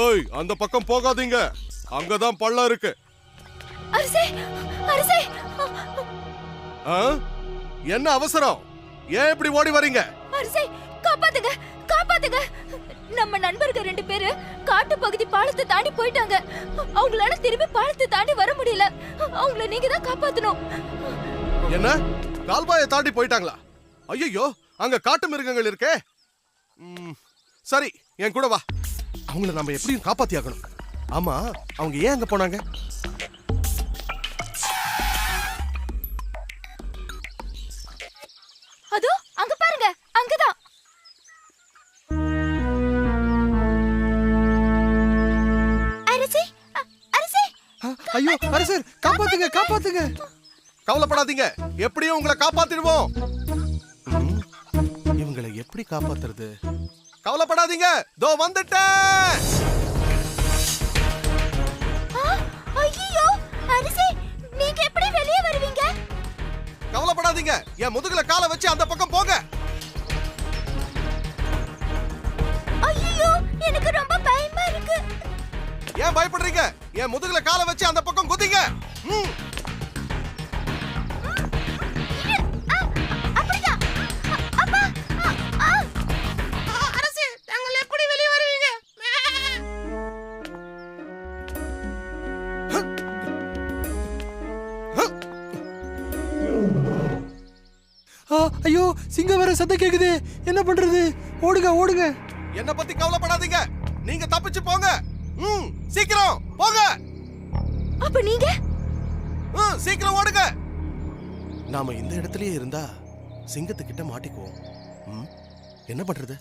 ஏய், அந்த பக்கம் போகாதீங்க. அங்கதான் பள்ளம் இருக்கு. அரசே, அரசே. ஆ? என்ன அவசரம்? ஏன் இப்படி ஓடி வரீங்க? அரசே, காப்பாத்துங்க, காப்பாத்துங்க. நம்ம நண்பர்கள் 2 பேரு காட்டு பகுதி பாலத்தை தாண்டி போயிட்டாங்க. அவங்களால திரும்பி பாலத்தை தாண்டி வர முடியல. அவங்கள நீங்க தான் காப்பாத்தணும். என்ன? கால்வாயை தாண்டி போயிட்டாங்களா? ஐயோ, அங்க காட்டு மிருகங்கள் இருக்கே. சரி, என் கூட வா. அவங்கள நம்ம எப்படியும் காப்பாத்தி ஆகணும். ஆமா, அவங்க ஏன் அங்க போனாங்க? அதோ அங்க பாருங்க, அங்கதான். அரசே, அரசே. ஐயோ, அரசர், காப்பாத்துங்க, காப்பாத்துங்க. கவலைப்படாதீங்க, எப்படியும் உங்களை காப்பாத்திடுவோம். இவங்களை எப்படி காப்பாத்துறது? கவலைப்படாதீங்க, தோ வந்துட்டேன். ஐயோ, அரசே, நீங்க எப்படி வெளியே வருவீங்க? கவலைப்படாதீங்க, என் முதுகுல காலை வச்சு அந்த பக்கம் போங்க. ஐயோ, எனக்கு ரொம்ப பயமா இருக்கு. ஏன் பயப்படுறீங்க? என் முதுகுல காலை வச்சு அந்த பக்கம் குதிங்க. அப்படிதான். அப்பா, அரசே, நாங்கள் எப்படி வெளியே வருவீங்க? ஐயோ, சிங்கம் வர சத்தம் கேக்குது. என்ன பண்றது? ஓடுங்க, ஓடுங்க. என்ன பத்தி கவலைப்படாதீங்க, நீங்க தப்பிச்சு போங்க. சீக்கிரம் போங்க. அப்ப நீங்க? சீக்கிரம் ஓடுங்க. நாம இந்த இடத்துலயே இருந்தா சிங்கத்துக்கிட்ட மாட்டிக்குவோம். என்ன பண்றது?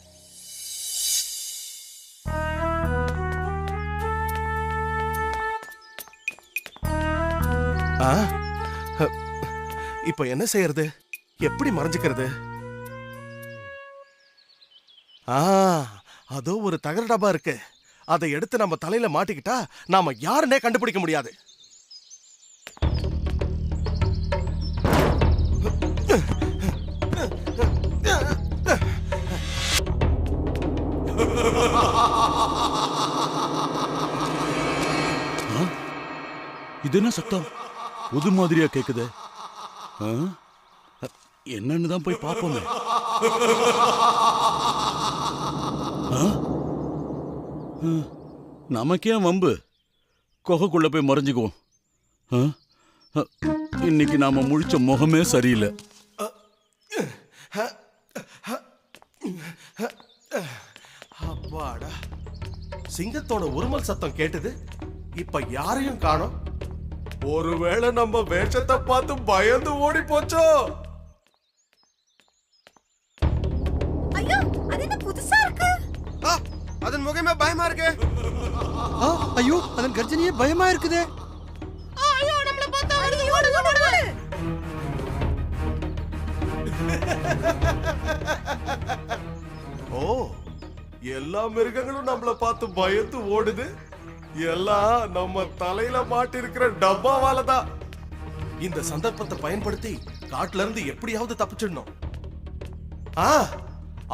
இப்ப என்ன செய்யறது? எப்படி மறைஞ்சுக்கிறது? அதோ ஒரு தகர டப்பா இருக்கு. அதை எடுத்து நம்ம தலையில மாட்டிக்கிட்டா நாம யாருன்னே கண்டுபிடிக்க முடியாது. இது என்ன சத்தம்? புது மாதிரியா கேக்குது. என்னன்னு தான் போய் பாப்போமே. நமக்கே வம்பு, குகைக்குள்ள போய் மறைஞ்சுக்குவோம். இன்னைக்கு நாம முழிச்ச முகமே சரியில்லை. அப்பாடா, சிங்கத்தோட உருமல் சத்தம் கேட்டது. இப்ப யாரையும் காணோம். ஒருவேளை நம்ம வேஷத்தை பார்த்து பயந்து ஓடி போச்சோ? ஐயோ, அது என்ன புதுசா இருக்கு? அதன் முகமே பயமா இருக்கு. ஐயோ, அதன் கர்ஜனையே பயமா இருக்குதே. ஐயோ, நம்மள பார்த்தா ஐயோ, ஓடு, ஓடு, ஓடு. ஓ, எல்லா மிருகங்களும் நம்மள பார்த்து பயந்து ஓடுது. எல்லாம் நம்ம தலையில மாட்டி இருக்கிற டப்பாவாலதான். இந்த சந்தர்ப்பத்தை பயன்படுத்தி காட்டுல இருந்து எப்படியாவது தப்பிச்சிடணும்.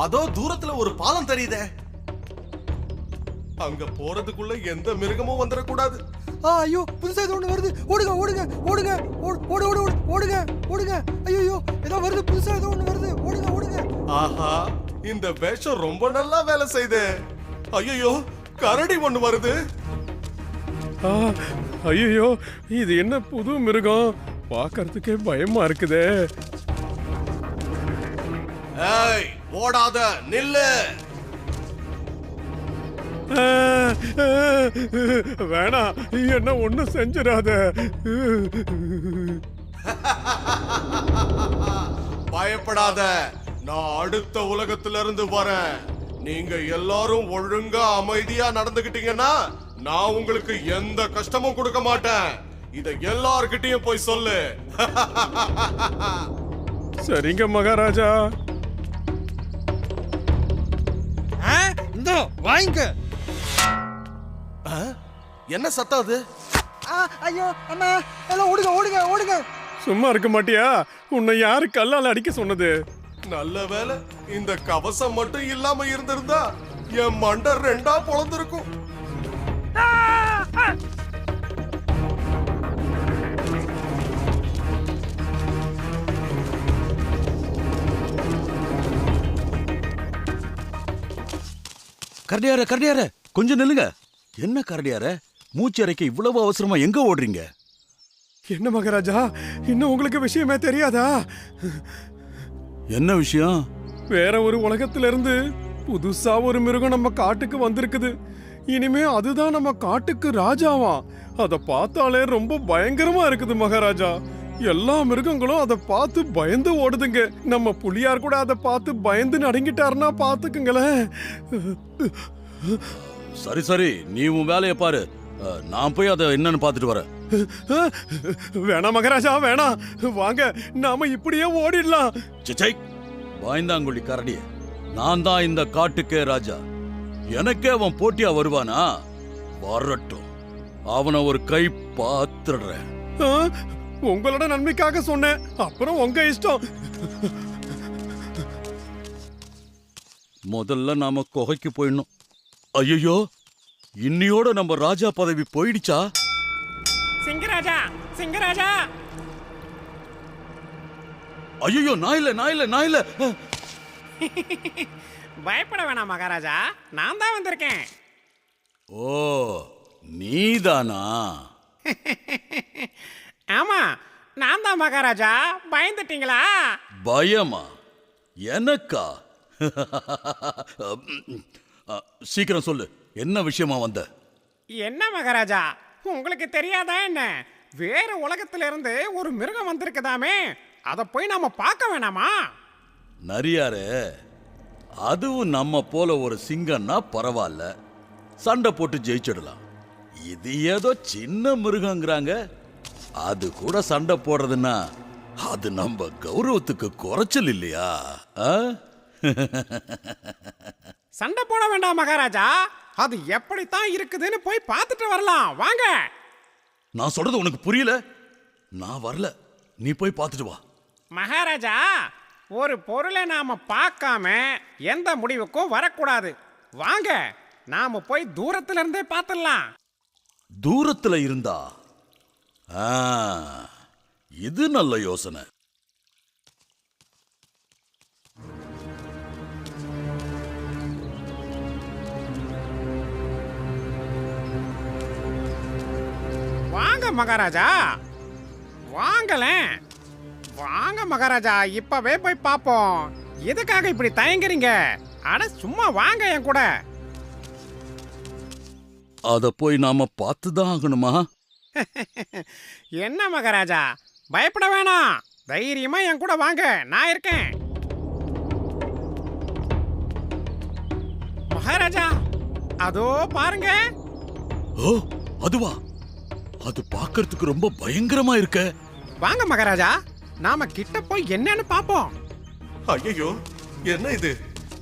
அதோ தூரத்துல ஒரு பாலம் தெரியுதே. அங்க போறதுக்குள்ள எந்த மிருகமும் வந்துடக்கூடாது. ஐயோ, புதுசா ஏதோ ஒண்ணு வருது. ஓடுங்க, ஓடுங்க, ஓடுங்க, ஓடு, ஓடு, ஓடு, ஓடுங்க, ஓடுங்க. ஐயோ, ஏதோ வருது, புதுசா ஏதோ ஒண்ணு வருது. ஓடுங்க, ஓடுங்க. ஆஹா, இந்த வேஷம் ரொம்ப நல்லா வேலை செய்யுது. ஐயோ, கரடி ஒண்ணு வருது. ஐயோ, இது என்ன புது மிருகம்? பார்க்கிறதுக்கே பயமா இருக்குதே. ஏய், ஓடாத, நில்லு. வேணாம், என்ன ஒண்ணு செஞ்சிடாத. பயப்படாத, நான் அடுத்த உலகத்துல இருந்து வரேன். நீங்க எல்லாரும் ஒழுங்கா அமைதியா நடந்துகிட்டீங்கன்னா நான் உங்களுக்கு எந்த கஷ்டமும் கொடுக்க மாட்டேன். இத எல்லார்கிட்டயும் போய் சொல்லு. சரிங்க மகாராஜா. இந்த வாங்க. என்ன சத்தம் அது? ஐயோ, அண்ணா, எல்லாம் ஓடுங்க, ஓடுங்க, ஓடுங்க. சும்மா இருக்க மாட்டியா? உன்னை யாரு கல்லால அடிக்க சொன்னது? நல்ல வேலை, இந்த கவசம் மட்டும் இல்லாம இருந்திருந்தா என் மண்டை 2ஆ பொளந்திருக்கும். கரடியார கரடியார கொஞ்சம் நில்லுங்க. என்ன கரடியார, மூச்சு அறைக்க இவ்வளவு அவசரமா எங்க ஓடுறீங்க? என்ன மகாராஜா, இன்னும் உங்களுக்கு விஷயமே தெரியாதா? என்ன விஷயம்? வேற ஒரு உலகத்துல இருந்து புதுசா ஒரு மிருகம் நம்ம காட்டுக்கு வந்திருக்குது. இனிமே அதுதான் நம்ம காட்டுக்கு ராஜாவா. அத பார்த்தாலே ரொம்ப பயங்கரமா இருக்குது மகாராஜா. எல்லா மிருகங்களும் அதை பார்த்து பயந்து ஓடுதுங்க. நம்ம புலியார் கூட அதை பார்த்து பயந்து நடுங்கிட்டாருன்னா பாத்துக்குங்களேன். சரி சரி, நீ உன் வேலையை பாரு. நான் போய் அதை என்னன்னு பார்த்துட்டு வரேன். வேணாம் மகாராஜா வேணாம், வாங்க நாம இப்படியே ஓடிடலாம். சிச்சை, வாய்ந்தாங்குழி கரடிய, நான் தான் இந்த காட்டுக்கே ராஜா. எனக்கே அவன் போட்டியா வருவானா? வரட்டும், அவனை ஒரு கை பாத்துடுறேன். ஆ, உங்களோட நன்மைக்காக சொன்னேன், அப்புறம் உங்க இஷ்டம். முதல்ல நாம குகைக்கு போயிடணும். ஐயோ, இன்னியோட நம்ம ராஜா பதவி போயிடுச்சா? சிங்கராஜா சிங்கராஜா. ஐயோ, நான் இல்ல. பயப்பட வேணாம் மகாராஜா, நான் தான் வந்திருக்கேன். ஓ, நீதானா? ஆமா, நான் தான் மகாராஜா. பயந்துட்டீங்களா? பயமா? எனக்கா? சீக்கிரம் சொல்லு, என்ன விஷயமா வந்த? என்ன மகாராஜா, உங்களுக்கு தெரியாதா என்ன? வேற உலகத்துல இருந்து ஒரு மிருகம் வந்திருக்குதாமே, அத போய் நாம பார்க்க வேணாமா? நரியாரே, அதுவும் நம்ம போல ஒரு சிங்கம்னா பரவாயில்ல, சண்டை போட்டு ஜெயிச்சிடலாம். இது ஏதோ சின்ன மிருகங்கிறாங்க, அது கூட சண்டை போடுறதுன்னா அது நம்ம கௌரவத்துக்கு குறைச்சல் இல்லையா? சண்டை போட வேண்டாம் மகாராஜா, அது எப்படித்தான் இருக்குதுன்னு போய் பார்த்துட்டு வரலாம், வாங்க. நான் சொல்றது உனக்கு புரியல? நான் வரல, நீ போய் பார்த்துட்டு வா. மகாராஜா, ஒரு பொருளை நாம பார்க்காம எந்த முடிவுக்கும் வரக்கூடாது. வாங்க, நாம போய் தூரத்துல இருந்தே பார்த்துடலாம். தூரத்துல இருந்தா? இது நல்ல யோசனை. வாங்க மகாராஜா, வாங்கலேன். வாங்க மகாராஜா, இப்பவே போய் பாப்போம். எதுக்காக இப்படி தயங்குறீங்க? அட சும்மா வாங்க என் கூட. அத போய் நாம பார்த்துதான் ஆகணுமா? என்ன மகாராஜா, பயப்பட வேணாம், தைரியமா என் கூட வாங்க, நான் இருக்கேன். மகாராஜா, அதோ பாருங்க. ஓ, அதுவா? அது பார்க்கிறதுக்கு ரொம்ப பயங்கரமா இருக்க. வாங்க மகாராஜா, நாம கிட்ட போய் என்னன்னு பாப்போம். ஐயோ, என்ன இது?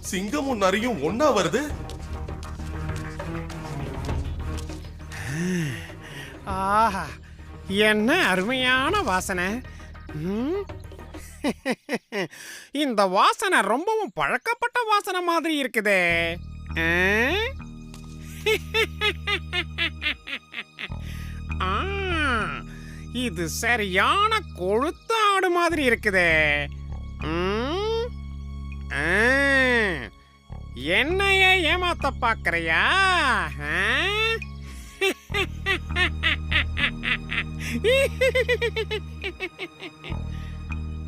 சிங்கமும் நரியும் ஒன்னா வருது. ஆஹா, என்ன அருமையான வாசனை. ம். இந்த வாசனை ரொம்பவும் பழக்கப்பட்ட வாசனை மாதிரி இருக்குதே. ஆ, இது சரியான கொழுத்த ஆடு மாதிரி இருக்குதே. ம். ஆ, என்னையே ஏமாத்த பாக்குறியா?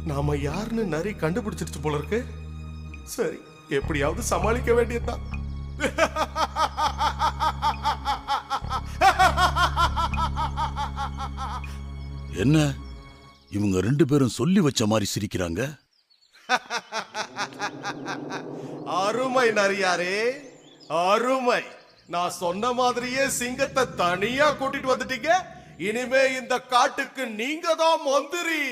நாம யாருன்னு நரி கண்டுபிடிச்சிருச்சு போல இருக்கு. சரி, எப்படியாவது சமாளிக்க வேண்டியதுதான். என்ன இவங்க ரெண்டு பேரும் சொல்லி வச்ச மாதிரி சிரிக்கிறாங்க? அருமை நரியாரே, அருமை. நான் சொன்ன மாதிரியே சிங்கத்தை தனியா கூட்டிட்டு வந்துட்டீங்க. இனிமே இந்த காட்டுக்கு நீங்க தான் மந்திரி.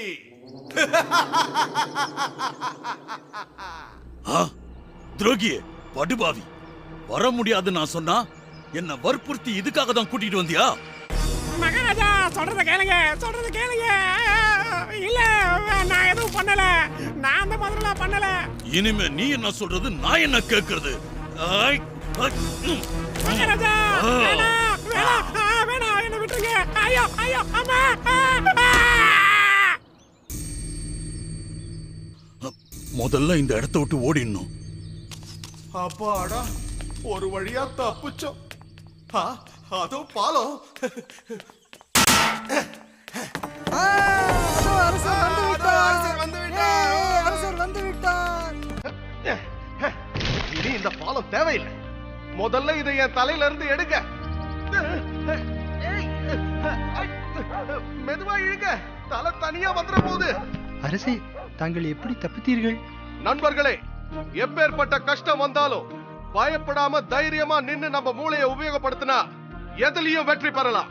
துரோகியே, படுபாவி, வர முடியாது நான் சொன்னா என்ன வற்புறுத்தி இதுக்காக தான் கூட்டிட்டு வந்தியா? மகாராஜா, சொல்றத கேளுங்க, சொல்றத கேளுங்க. இல்ல, நான் எதுவும் பண்ணல, நான் அந்த மாதிரிலாம் பண்ணல. இனிமே நீ என்ன சொல்றது, நான் என்ன கேட்கறது? மகாராஜா, வேணாம், வேணாம் என்ன விட்டுருங்க. ஐயோ ஐயோ அம்மா. முதல்ல இந்த இடத்த விட்டு ஓடிடணும். அப்பாடா, ஒரு வழியா தப்பிச்சோம். அதோ பாலம். அதோ அரசர் வந்து விட்டார். ஏய், அரசர் வந்து விட்டார். இனி இந்த பாலம் தேவையில்லை. முதல்ல இதை என் தலையில இருந்து எடுங்க. மெதுவா இழுங்க, தலை தனியா வந்துட போகுது. அரசே, தாங்கள் எப்படி தப்பித்தீர்கள்? நண்பர்களே, எப்பேற்பட்ட கஷ்டம் வந்தாலும் பயப்படாம தைரியமா நின்னு நம்ம மூளையை உபயோகப்படுத்தினா எதுலயும் வெற்றி பெறலாம்.